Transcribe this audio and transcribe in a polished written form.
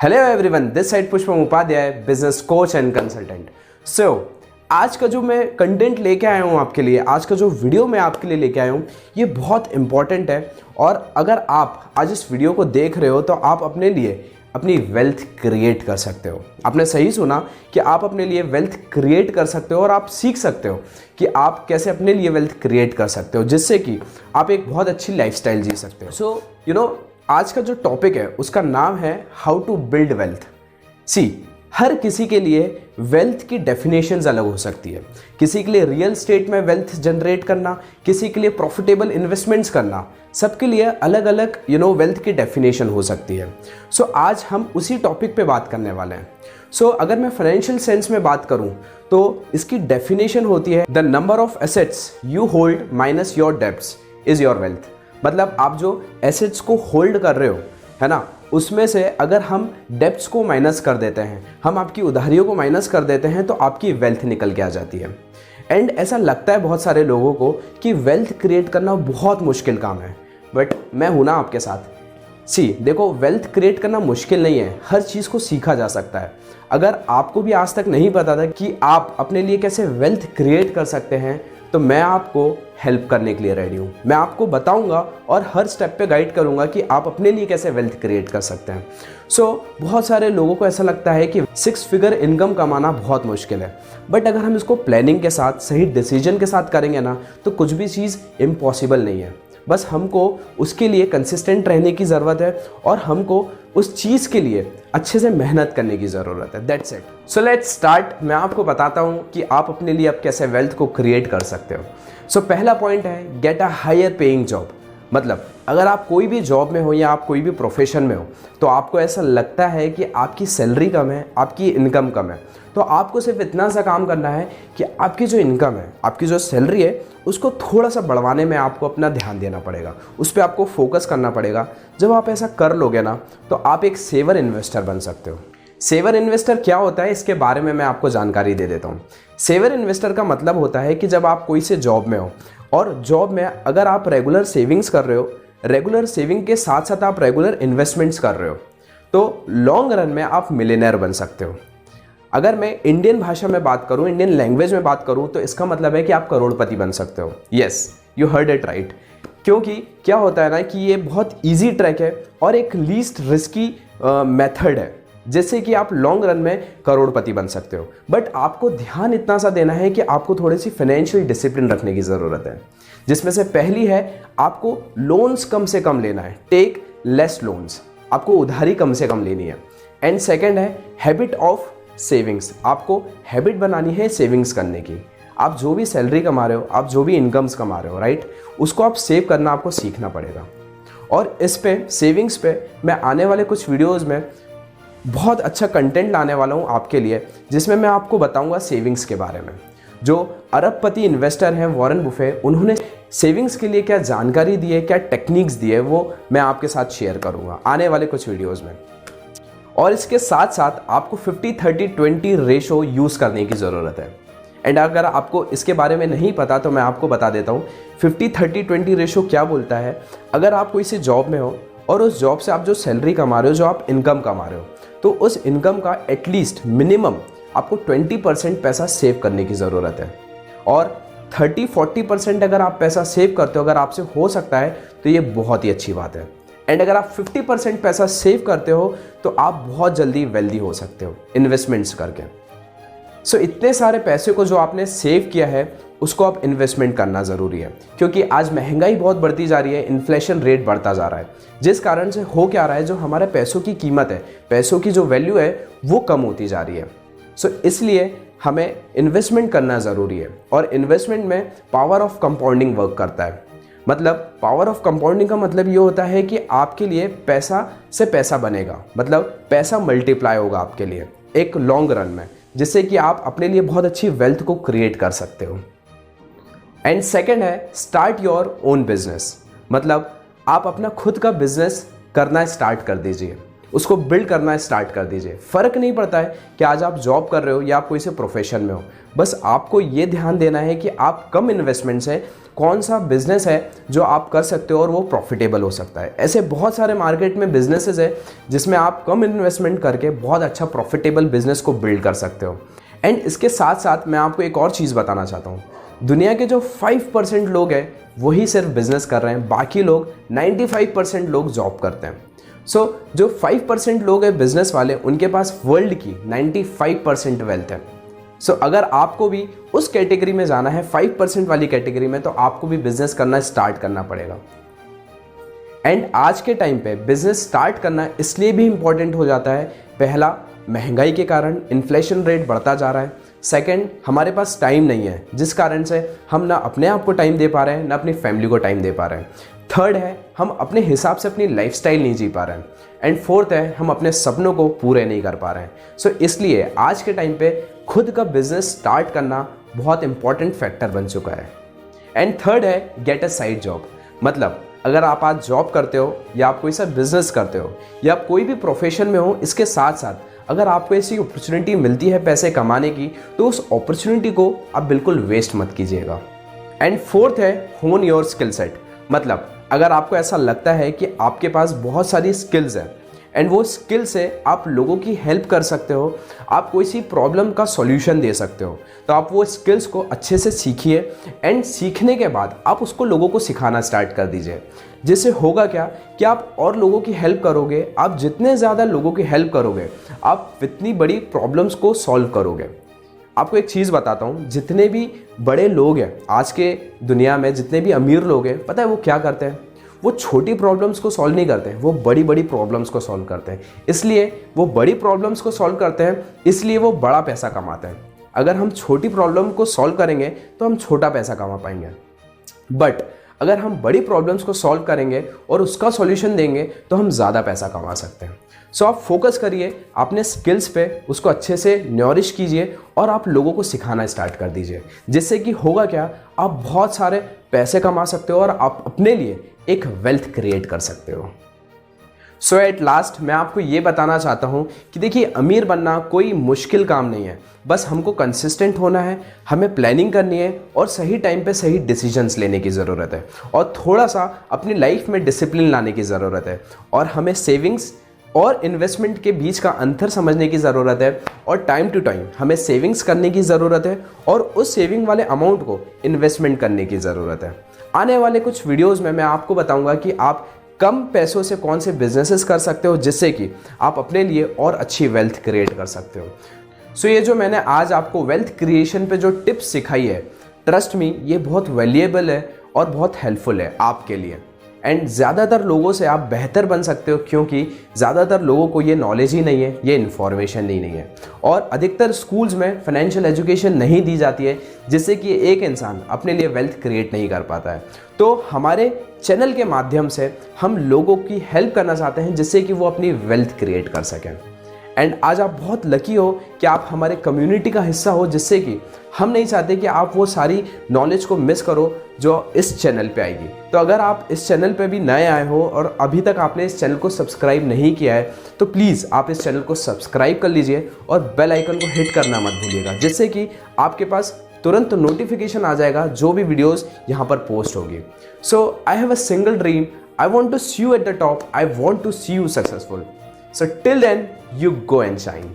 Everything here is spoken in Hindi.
Hello everyone, this side Pushpam Upadhyay, business coach and consultant. आज का जो मैं कंटेंट लेके आया हूँ आपके लिए, आज का जो वीडियो मैं आपके लिए लेके आया हूँ, ये बहुत इंपॉर्टेंट है। और अगर आप आज इस वीडियो को देख रहे हो तो आप अपने लिए अपनी वेल्थ क्रिएट कर सकते हो। आपने सही सुना कि आप अपने लिए वेल्थ क्रिएट कर सकते हो और आप सीख सकते हो कि आप कैसे अपने लिए वेल्थ क्रिएट कर सकते हो, जिससे कि आप एक बहुत अच्छी लाइफस्टाइल जी सकते हो। आज का जो टॉपिक है उसका नाम है हाउ टू बिल्ड वेल्थ। हर किसी के लिए वेल्थ की डेफिनेशंस अलग हो सकती है। किसी के लिए रियल स्टेट में वेल्थ जनरेट करना, किसी के लिए प्रॉफिटेबल इन्वेस्टमेंट्स करना, सबके लिए अलग अलग वेल्थ की डेफिनेशन हो सकती है। आज हम उसी टॉपिक पे बात करने वाले हैं। अगर मैं फाइनेंशियल सेंस में बात करूं तो इसकी डेफिनेशन होती है the number of assets you hold minus your debts is your wealth. मतलब आप जो एसेट्स को होल्ड कर रहे हो, है ना, उसमें से अगर हम डेब्ट्स को माइनस कर देते हैं, हम आपकी उधारियों को माइनस कर देते हैं, तो आपकी वेल्थ निकल के आ जाती है। एंड ऐसा लगता है बहुत सारे लोगों को कि वेल्थ क्रिएट करना बहुत मुश्किल काम है, बट मैं हूं ना आपके साथ। देखो, वेल्थ क्रिएट करना मुश्किल नहीं है, हर चीज़ को सीखा जा सकता है। अगर आपको भी आज तक नहीं पता था कि आप अपने लिए कैसे वेल्थ क्रिएट कर सकते हैं, तो मैं आपको हेल्प करने के लिए रेडी हूँ। मैं आपको बताऊंगा और हर स्टेप पे गाइड करूंगा कि आप अपने लिए कैसे वेल्थ क्रिएट कर सकते हैं। बहुत सारे लोगों को ऐसा लगता है कि 6 फिगर इनकम कमाना बहुत मुश्किल है, बट अगर हम इसको प्लानिंग के साथ, सही डिसीजन के साथ करेंगे ना, तो कुछ भी चीज़ इम्पॉसिबल नहीं है। बस हमको उसके लिए कंसिस्टेंट रहने की ज़रूरत है और हमको उस चीज़ के लिए अच्छे से मेहनत करने की ज़रूरत है। That's it. So let's start. मैं आपको बताता हूँ कि आप अपने लिए अब कैसे वेल्थ को क्रिएट कर सकते हो। पहला पॉइंट है get a higher paying job. मतलब अगर आप कोई भी जॉब में हो या आप कोई भी प्रोफेशन में हो, तो आपको ऐसा लगता है कि आपकी सैलरी कम है, आपकी इनकम कम है, तो आपको सिर्फ इतना सा काम करना है कि आपकी जो इनकम है, आपकी जो सैलरी है, उसको थोड़ा सा बढ़वाने में आपको अपना ध्यान देना पड़ेगा, उस पर आपको फोकस करना पड़ेगा। जब आप ऐसा कर लोगे ना, तो आप एक सेवर इन्वेस्टर बन सकते हो। सेवर इन्वेस्टर क्या होता है, इसके बारे में मैं आपको जानकारी दे देता हूँ। सेवर इन्वेस्टर का मतलब होता है कि जब आप कोई से जॉब में हो और जॉब में अगर आप रेगुलर सेविंग्स कर रहे हो, रेगुलर सेविंग के साथ साथ आप रेगुलर इन्वेस्टमेंट्स कर रहे हो, तो लॉन्ग रन में आप मिलियनेयर बन सकते हो। अगर मैं इंडियन भाषा में बात करूं, इंडियन लैंग्वेज में बात करूं, तो इसका मतलब है कि आप करोड़पति बन सकते हो। Yes, you heard it right. क्योंकि क्या होता है ना कि ये बहुत इजी ट्रैक है और एक लीस्ट रिस्की मेथड है, जिससे कि आप लॉन्ग रन में करोड़पति बन सकते हो। बट आपको ध्यान इतना सा देना है कि आपको थोड़ी सी फाइनेंशियल डिसिप्लिन रखने की ज़रूरत है, जिसमें से पहली है आपको लोन्स कम से कम लेना है। टेक लेस लोन्स, आपको उधारी कम से कम लेनी है। एंड सेकेंड है हैबिट ऑफ सेविंग्स। आपको हैबिट बनानी है सेविंग्स करने की। आप जो भी सैलरी कमा रहे हो, आप जो भी इनकम्स कमा रहे हो, राइट, उसको आप सेव करना आपको सीखना पड़ेगा। और इस पे, सेविंग्स पे, मैं आने वाले कुछ वीडियोज़ में बहुत अच्छा कंटेंट लाने वाला हूँ आपके लिए, जिसमें मैं आपको बताऊँगा सेविंग्स के बारे में। जो अरबपति इन्वेस्टर हैं वॉरेन बुफे, उन्होंने सेविंग्स के लिए क्या जानकारी दी है, क्या टेक्निक्स दी है, वो मैं आपके साथ शेयर करूँगा आने वाले कुछ वीडियोज़ में। और इसके साथ साथ आपको 50-30-20 रेशो यूज़ करने की ज़रूरत है। एंड अगर आपको इसके बारे में नहीं पता तो मैं आपको बता देता हूँ 50-30-20 रेशो क्या बोलता है। अगर आप कोई सी जॉब में हो और उस जॉब से आप जो सैलरी कमा रहे हो, जो आप इनकम कमा रहे हो, तो उस इनकम का एटलीस्ट मिनिमम आपको 20% पैसा सेव करने की ज़रूरत है। और 30-40% अगर आप पैसा सेव करते हो, अगर आपसे हो सकता है, तो ये बहुत ही अच्छी बात है। एंड अगर आप 50% पैसा सेव करते हो, तो आप बहुत जल्दी वेल्दी हो सकते हो इन्वेस्टमेंट्स करके। इतने सारे पैसे को जो आपने सेव किया है, उसको आप इन्वेस्टमेंट करना ज़रूरी है, क्योंकि आज महंगाई बहुत बढ़ती जा रही है, इन्फ्लेशन रेट बढ़ता जा रहा है, जिस कारण से हो क्या रहा है, जो हमारे पैसों की कीमत है, पैसों की जो वैल्यू है, वो कम होती जा रही है। इसलिए हमें इन्वेस्टमेंट करना ज़रूरी है। और इन्वेस्टमेंट में पावर ऑफ कंपाउंडिंग वर्क करता है। मतलब पावर ऑफ कंपाउंडिंग का मतलब ये होता है कि आपके लिए पैसा से पैसा बनेगा, मतलब पैसा मल्टीप्लाई होगा आपके लिए एक लॉन्ग रन में, जिससे कि आप अपने लिए बहुत अच्छी वेल्थ को क्रिएट कर सकते हो। एंड सेकेंड है स्टार्ट योर ओन बिजनेस। मतलब आप अपना खुद का बिजनेस करना स्टार्ट कर दीजिए। उसको बिल्ड करना स्टार्ट कर दीजिए। फ़र्क नहीं पड़ता है कि आज आप जॉब कर रहे हो या आप कोई से प्रोफेशन में हो, बस आपको ये ध्यान देना है कि आप कम इन्वेस्टमेंट से कौन सा बिजनेस है जो आप कर सकते हो और वो प्रॉफिटेबल हो सकता है। ऐसे बहुत सारे मार्केट में बिजनेसेस है जिसमें आप कम इन्वेस्टमेंट करके बहुत अच्छा प्रॉफिटेबल बिजनेस को बिल्ड कर सकते हो। एंड इसके साथ साथ मैं आपको एक और चीज़ बताना चाहता हूँ, दुनिया के जो 5% लोग हैं वही सिर्फ बिजनेस कर रहे हैं, बाकी लोग 95% लोग जॉब करते हैं। सो जो 5% लोग हैं बिजनेस वाले, उनके पास वर्ल्ड की 95% वेल्थ है। सो अगर आपको भी उस कैटेगरी में जाना है, 5% वाली कैटेगरी में, तो आपको भी बिजनेस करना स्टार्ट करना पड़ेगा। एंड आज के टाइम पे बिजनेस स्टार्ट करना इसलिए भी इंपॉर्टेंट हो जाता है, पहला महंगाई के कारण इन्फ्लेशन रेट बढ़ता जा रहा है, सेकंड हमारे पास टाइम नहीं है जिस कारण से हम ना अपने आप को टाइम दे पा रहे हैं ना अपनी फैमिली को टाइम दे पा रहे हैं, थर्ड है हम अपने हिसाब से अपनी लाइफस्टाइल नहीं जी पा रहे हैं, एंड फोर्थ है हम अपने सपनों को पूरे नहीं कर पा रहे हैं। सो इसलिए आज के टाइम पे खुद का बिजनेस स्टार्ट करना बहुत इंपॉर्टेंट फैक्टर बन चुका है। एंड थर्ड है गेट अ साइड जॉब। मतलब अगर आप आज जॉब करते हो या आप कोई सा बिजनेस करते हो या आप कोई भी प्रोफेशन में हो, इसके साथ साथ अगर आपको ऐसी अपॉर्चुनिटी मिलती है पैसे कमाने की, तो उस अपॉर्चुनिटी को आप बिल्कुल वेस्ट मत कीजिएगा। एंड फोर्थ है होन योर स्किल सेट। मतलब अगर आपको ऐसा लगता है कि आपके पास बहुत सारी स्किल्स हैं एंड वो स्किल से आप लोगों की हेल्प कर सकते हो, आप कोई सी प्रॉब्लम का सॉल्यूशन दे सकते हो, तो आप वो स्किल्स को अच्छे से सीखिए एंड सीखने के बाद आप उसको लोगों को सिखाना स्टार्ट कर दीजिए। जिससे होगा क्या कि आप और लोगों की हेल्प करोगे, आप जितने ज़्यादा लोगों की हेल्प करोगे आप इतनी बड़ी प्रॉब्लम्स को सॉल्व करोगे। आपको एक चीज़ बताता हूँ, जितने भी बड़े लोग हैं आज के दुनिया में, जितने भी अमीर लोग हैं, पता है वो क्या करते हैं? वो छोटी प्रॉब्लम्स को सॉल्व नहीं करते हैं, वो बड़ी बड़ी प्रॉब्लम्स को सॉल्व करते हैं। इसलिए वो बड़ी प्रॉब्लम्स को सॉल्व करते हैं, इसलिए वो बड़ा पैसा कमाते हैं। अगर हम छोटी प्रॉब्लम को सॉल्व करेंगे तो हम छोटा पैसा कमा पाएंगे, बट अगर हम बड़ी प्रॉब्लम्स को सॉल्व करेंगे और उसका सॉल्यूशन देंगे तो हम ज़्यादा पैसा कमा सकते हैं। सो आप फोकस करिए अपने स्किल्स पे, उसको अच्छे से नॉरिश कीजिए और आप लोगों को सिखाना स्टार्ट कर दीजिए। जिससे कि होगा क्या, आप बहुत सारे पैसे कमा सकते हो और आप अपने लिए एक वेल्थ क्रिएट कर सकते हो। सो एट लास्ट मैं आपको ये बताना चाहता हूँ कि देखिए, अमीर बनना कोई मुश्किल काम नहीं है, बस हमको कंसिस्टेंट होना है, हमें प्लानिंग करनी है और सही टाइम पे सही डिसीजंस लेने की ज़रूरत है और थोड़ा सा अपनी लाइफ में डिसिप्लिन लाने की ज़रूरत है और हमें सेविंग्स और इन्वेस्टमेंट के बीच का अंतर समझने की ज़रूरत है और टाइम टू टाइम हमें सेविंग्स करने की ज़रूरत है और उस सेविंग वाले अमाउंट को इन्वेस्टमेंट करने की ज़रूरत है। आने वाले कुछ वीडियोज़ में मैं आपको बताऊंगा कि आप कम पैसों से कौन से बिजनेसेस कर सकते हो जिससे कि आप अपने लिए और अच्छी वेल्थ क्रिएट कर सकते हो। सो ये जो मैंने आज आपको वेल्थ क्रिएशन पे जो टिप्स सिखाई है, ट्रस्ट मी ये बहुत वैल्यूएबल है और बहुत हेल्पफुल है आपके लिए। एंड ज़्यादातर लोगों से आप बेहतर बन सकते हो, क्योंकि ज़्यादातर लोगों को ये नॉलेज ही नहीं है, ये इन्फॉर्मेशन ही नहीं है और अधिकतर स्कूल्स में फाइनेंशियल एजुकेशन नहीं दी जाती है, जिससे कि एक इंसान अपने लिए वेल्थ क्रिएट नहीं कर पाता है। तो हमारे चैनल के माध्यम से हम लोगों की हेल्प करना चाहते हैं जिससे कि वो अपनी वेल्थ क्रिएट कर सकें। एंड आज आप बहुत लकी हो कि आप हमारे कम्युनिटी का हिस्सा हो, जिससे कि हम नहीं चाहते कि आप वो सारी नॉलेज को मिस करो जो इस चैनल पे आएगी। तो अगर आप इस चैनल पे भी नए आए हो और अभी तक आपने इस चैनल को सब्सक्राइब नहीं किया है, तो प्लीज़ आप इस चैनल को सब्सक्राइब कर लीजिए और बेल आइकन को हिट करना मत भूलिएगा, जिससे कि आपके पास तुरंत नोटिफिकेशन आ जाएगा जो भी वीडियोज़ यहाँ पर पोस्ट होगी। So I have a single dream, I want to see you at the top, I want to see you successful. So till then, you go and shine.